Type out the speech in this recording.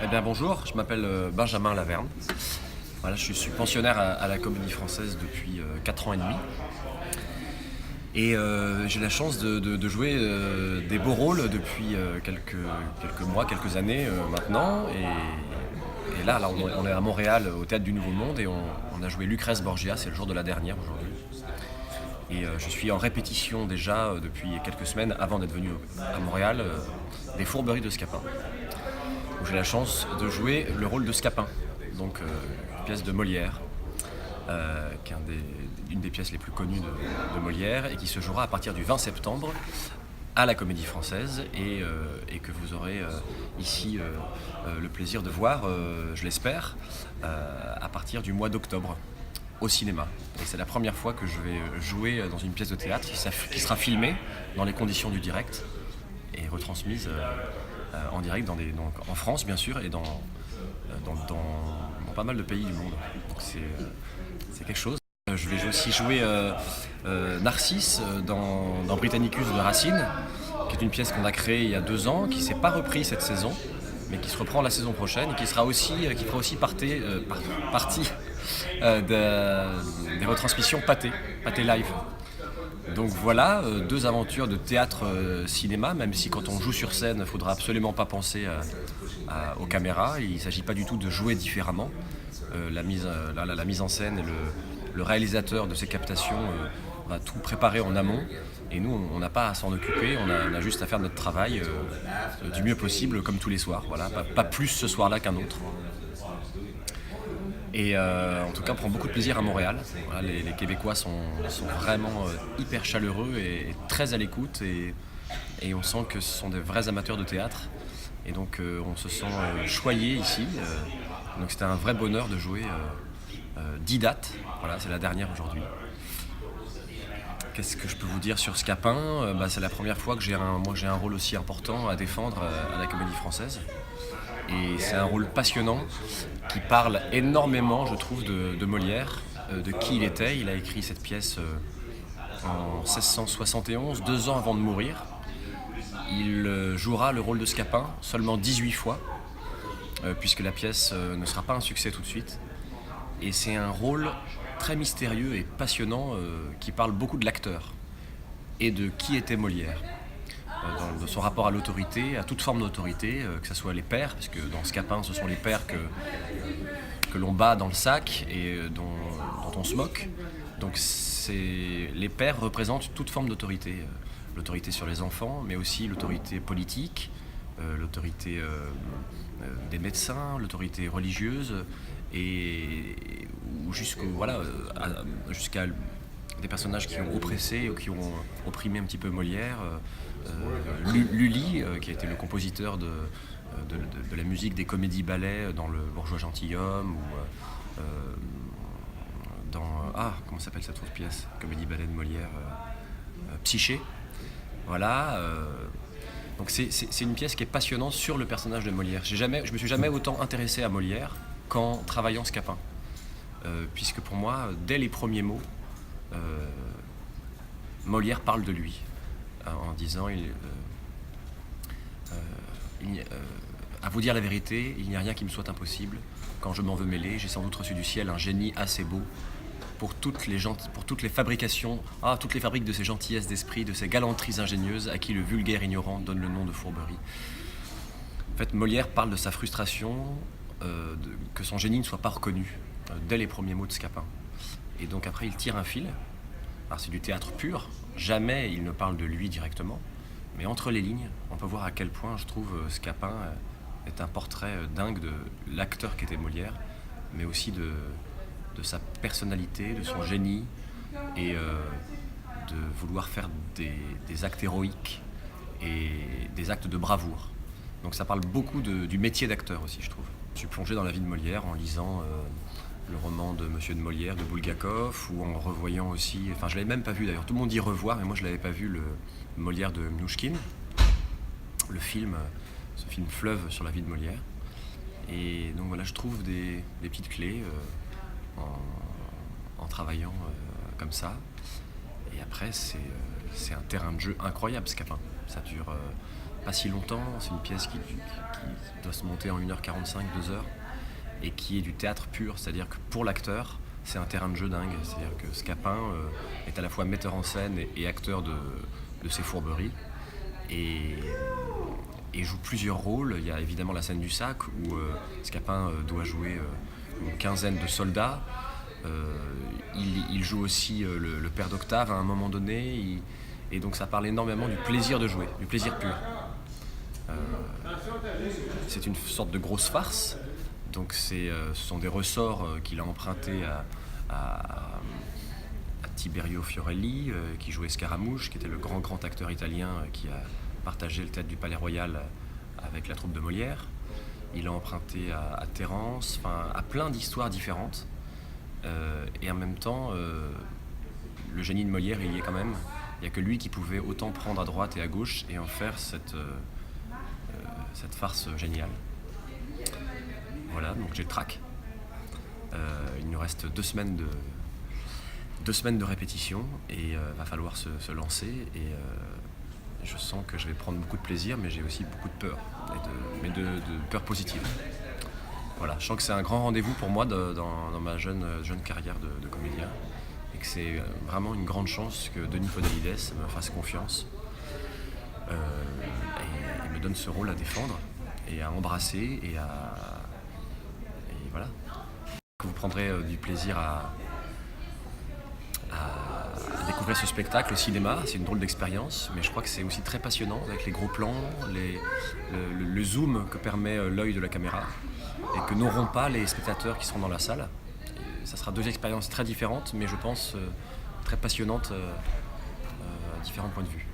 Eh bien bonjour, je m'appelle Benjamin Laverne. Voilà, je suis pensionnaire à la Comédie Française depuis 4 ans et demi. Et j'ai la chance de jouer des beaux rôles depuis quelques mois, quelques années maintenant. Et là, on est à Montréal au Théâtre du Nouveau Monde et on a joué Lucrèce Borgia, c'est le jour de la dernière aujourd'hui. Et je suis en répétition déjà depuis quelques semaines avant d'être venu à Montréal des Fourberies de Scapin, où j'ai la chance de jouer le rôle de Scapin, donc une pièce de Molière, qui est une des pièces les plus connues de Molière et qui se jouera à partir du 20 septembre à la Comédie Française et que vous aurez ici le plaisir de voir, je l'espère, à partir du mois d'octobre au cinéma. Et c'est la première fois que je vais jouer dans une pièce de théâtre qui sera filmée dans les conditions du direct et retransmise en direct donc en France bien sûr et dans pas mal de pays du monde. Donc c'est quelque chose. Je vais aussi jouer Narcisse dans Britannicus de Racine, qui est une pièce qu'on a créée il y a 2 ans, qui ne s'est pas reprise cette saison, mais qui se reprend la saison prochaine, et qui fera aussi partie des retransmissions Pâté Live. Donc voilà, 2 aventures de théâtre-cinéma, même si quand on joue sur scène, il ne faudra absolument pas penser aux caméras. Il ne s'agit pas du tout de jouer différemment. La mise en scène et le réalisateur de ces captations va tout préparer en amont. Et nous, on n'a pas à s'en occuper, on a juste à faire notre travail du mieux possible, comme tous les soirs. Voilà, pas plus ce soir-là qu'un autre. Et en tout cas, on prend beaucoup de plaisir à Montréal. Voilà, les Québécois sont vraiment hyper chaleureux et très à l'écoute. Et on sent que ce sont des vrais amateurs de théâtre. Et donc, on se sent choyé ici. Donc, c'était un vrai bonheur de jouer 10 dates. Voilà, c'est la dernière aujourd'hui. Qu'est-ce que je peux vous dire sur Scapin ? C'est la première fois que j'ai un rôle aussi important à défendre à la Comédie Française. Et c'est un rôle passionnant qui parle énormément, je trouve, de Molière, de qui il était. Il a écrit cette pièce en 1671, 2 ans avant de mourir. Il jouera le rôle de Scapin seulement 18 fois, puisque la pièce ne sera pas un succès tout de suite. Et c'est un rôle très mystérieux et passionnant qui parle beaucoup de l'acteur et de qui était Molière. De son rapport à l'autorité, à toute forme d'autorité, que ce soit les pères, parce que dans Scapin, ce sont les pères que l'on bat dans le sac et dont on se moque. Donc les pères représentent toute forme d'autorité. L'autorité sur les enfants, mais aussi l'autorité politique, l'autorité des médecins, l'autorité religieuse, et jusqu'à des personnages qui ont oppressé ou qui ont opprimé un petit peu Molière. Lully, qui a été le compositeur de la musique des comédies-ballets dans Le Bourgeois Gentilhomme, ou comment s'appelle cette autre pièce, comédie-ballet de Molière, Psyché. Voilà. Donc c'est une pièce qui est passionnante sur le personnage de Molière. Je me suis jamais autant intéressé à Molière qu'en travaillant Scapin. Puisque pour moi, dès les premiers mots, Molière parle de lui, en disant à vous dire la vérité, il n'y a rien qui me soit impossible. Quand je m'en veux mêler, j'ai sans doute reçu du ciel un génie assez beau pour toutes les fabrications, toutes les fabriques de ces gentillesses d'esprit, de ces galanteries ingénieuses à qui le vulgaire ignorant donne le nom de fourberie. En fait, Molière parle de sa frustration que son génie ne soit pas reconnu dès les premiers mots de Scapin. Et donc après, il tire un fil. Alors c'est du théâtre pur, jamais il ne parle de lui directement, mais entre les lignes, on peut voir à quel point, je trouve, Scapin est un portrait dingue de l'acteur qu'était Molière, mais aussi de sa personnalité, de son génie, et de vouloir faire des actes héroïques et des actes de bravoure. Donc ça parle beaucoup du métier d'acteur aussi, je trouve. Je suis plongé dans la vie de Molière en lisant le roman de Monsieur de Molière, de Bulgakov, ou en revoyant aussi, enfin je l'avais même pas vu d'ailleurs, tout le monde dit revoir, mais moi je l'avais pas vu, le Molière de Mnouchkine, le film, ce film fleuve sur la vie de Molière. Et donc voilà, je trouve des petites clés en travaillant comme ça. Et après, c'est un terrain de jeu incroyable, Scapin. Ça dure pas si longtemps. C'est une pièce qui doit se monter en 1h45, 2 heures, et qui est du théâtre pur, c'est-à-dire que pour l'acteur, c'est un terrain de jeu dingue. C'est-à-dire que Scapin est à la fois metteur en scène et acteur de ses fourberies, et joue plusieurs rôles. Il y a évidemment la scène du sac, où Scapin doit jouer une quinzaine de soldats. Il joue aussi le père d'Octave à un moment donné, et donc ça parle énormément du plaisir de jouer, du plaisir pur. C'est une sorte de grosse farce, donc ce sont des ressorts qu'il a empruntés à Tiberio Fiorelli, qui jouait Scaramouche, qui était le grand acteur italien qui a partagé le théâtre du Palais Royal avec la troupe de Molière. Il a emprunté à Terence, enfin à plein d'histoires différentes. Et en même temps, le génie de Molière, il y est quand même. Il n'y a que lui qui pouvait autant prendre à droite et à gauche et en faire cette farce géniale. Voilà, donc j'ai le trac. Il nous reste 2 semaines de répétition, et va falloir se lancer. Et je sens que je vais prendre beaucoup de plaisir, mais j'ai aussi beaucoup de peur, mais de peur positive. Voilà, je sens que c'est un grand rendez-vous pour moi dans ma jeune carrière de comédien, et que c'est vraiment une grande chance que Denis Podalides me fasse confiance et me donne ce rôle à défendre et à embrasser, et voilà. Vous prendrez du plaisir à découvrir ce spectacle au cinéma. C'est une drôle d'expérience, mais je crois que c'est aussi très passionnant, avec les gros plans, le zoom que permet l'œil de la caméra, et que n'auront pas les spectateurs qui seront dans la salle. Et ça sera 2 expériences très différentes, mais je pense très passionnantes à différents points de vue.